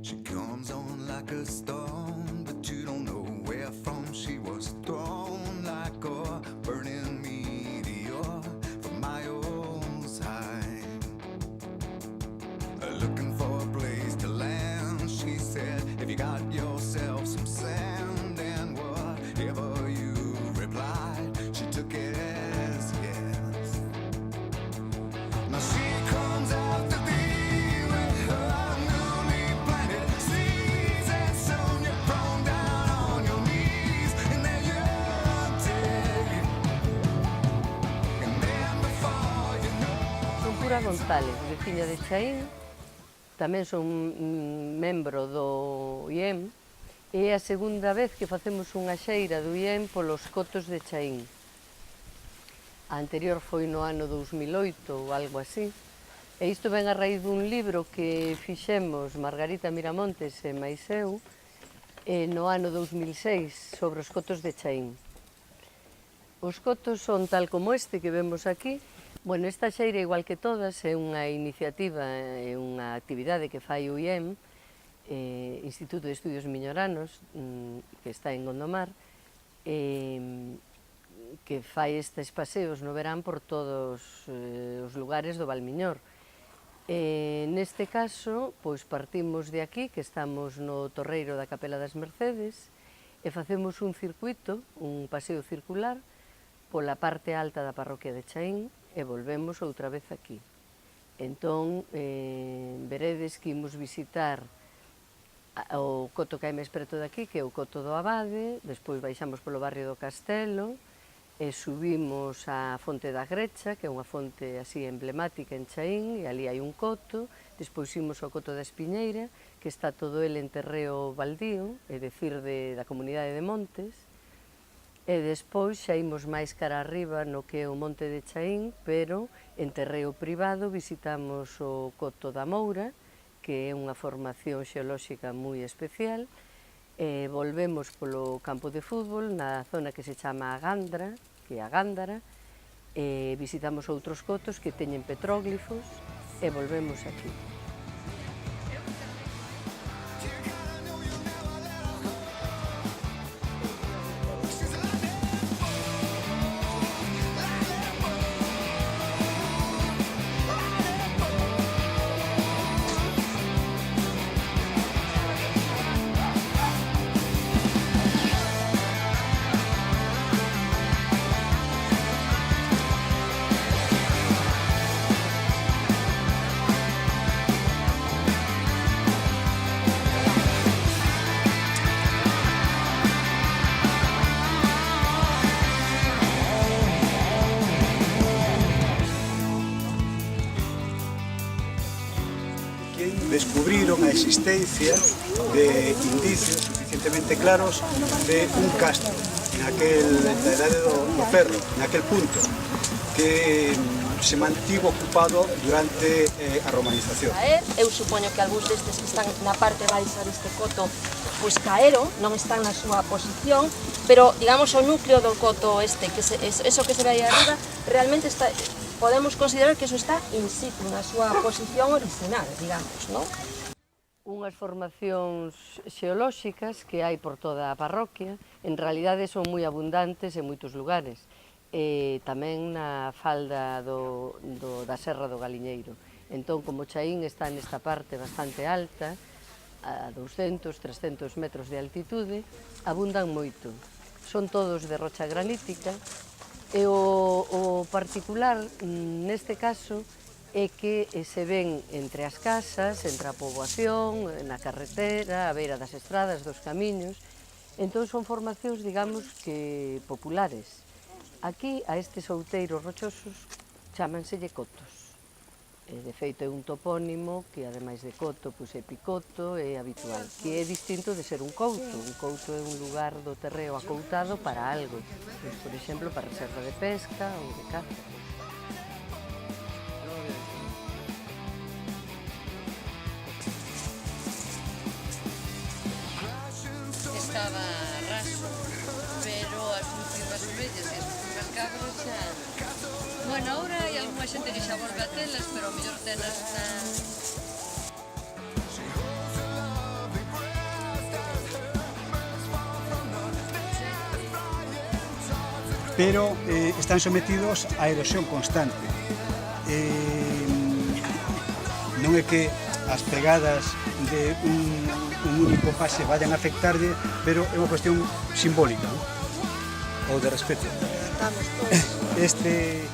She comes on like a storm, but you don't know where from she was thrown, like a burning meteor from my own side. Looking for a place to land, she said, if you got yourself some sand, and whatever you replied, she took it as yes. Now she comes after thee with her newly planted seeds, and soon you're thrown down on your knees, and then you're dead. And then before you know, Son Pura González, veciña de Chaín, tamén son membro do IEM, e é a segunda vez que facemos unha xeira do IEM polos cotos de Chaín. A anterior foi no ano 2008 ou algo así, e isto ven a raíz dun libro que fixemos Margarita Miramontes e máis eu no ano 2006 sobre os cotos de Chaín. Os cotos son tal como este que vemos aquí. Bueno, esta xeira, igual que todas, é unha iniciativa, é unha actividade que fai o IEM, Instituto de Estudios Miñoranos, que está en Gondomar, que fai estes paseos no verán por todos os lugares do Valmiñor. Neste caso, pois partimos de aquí, que estamos no Torreiro da Capela das Mercedes, e facemos un circuito, un paseo circular, pola parte alta da parroquia de Chaín, e volvemos outra vez aquí. Entón, veredes que imos visitar o coto que hai máis preto daqui, que é o coto do Abade, despois baixamos polo barrio do Castelo, e subimos á Fonte da Grecha, que é unha fonte así emblemática en Chaín, e ali hai un coto, despois imos ao coto da Espiñeira, que está todo el en terreo baldío, é dicir, da comunidade de Montes, e despois xa imos máis cara arriba no que é o Monte de Chaín, pero en terreo privado visitamos o Coto da Moura, que é unha formación xeolóxica moi especial, e volvemos polo campo de fútbol na zona que se chama a Gandra, que é a Gándara, e visitamos outros cotos que teñen petróglifos, e volvemos aquí. Descubriron a existencia de indicios suficientemente claros de un castro na edade do ferro, naquel punto, que se mantivo ocupado durante a romanización. Eu supoño que algúns destes que están na parte baixa deste coto pois caeron, non están na súa posición, pero digamos o núcleo do coto este, que eso que se ve aí arriba, realmente está, podemos considerar que eso está in situ, na súa posición original, digamos, non? Unhas formacións xeolóxicas que hai por toda a parroquia, en realidade son moi abundantes en moitos lugares, e tamén na falda da Serra do Galiñeiro. Entón, como Chaín está nesta parte bastante alta, a 200, 300 metros de altitude, abundan moito. Son todos de rocha granítica, e o particular neste caso é que se ven entre as casas, entre a poboación, na carretera, a beira das estradas, dos camiños. Entón son formacións, digamos, que populares. Aquí, a estes outeiros rochosos, chámanselle cotos. De feito, é un topónimo que, ademais de coto, é picoto, é habitual, que é distinto de ser un couto. Un couto é un lugar do terreo acoutado para algo, por exemplo, para reserva de pesca ou de caza. Estaba raso, pero as últimas ovellas e as últimas cabras xa... buena hora, hai algunha xente que xa volve a telas, pero ao mellor telas na... pero están sometidos a erosión constante. Non é que as pegadas de un único fase vayan a afectarlle, pero é unha cuestión simbólica, non? Ou de respeto. Estamos todos. Este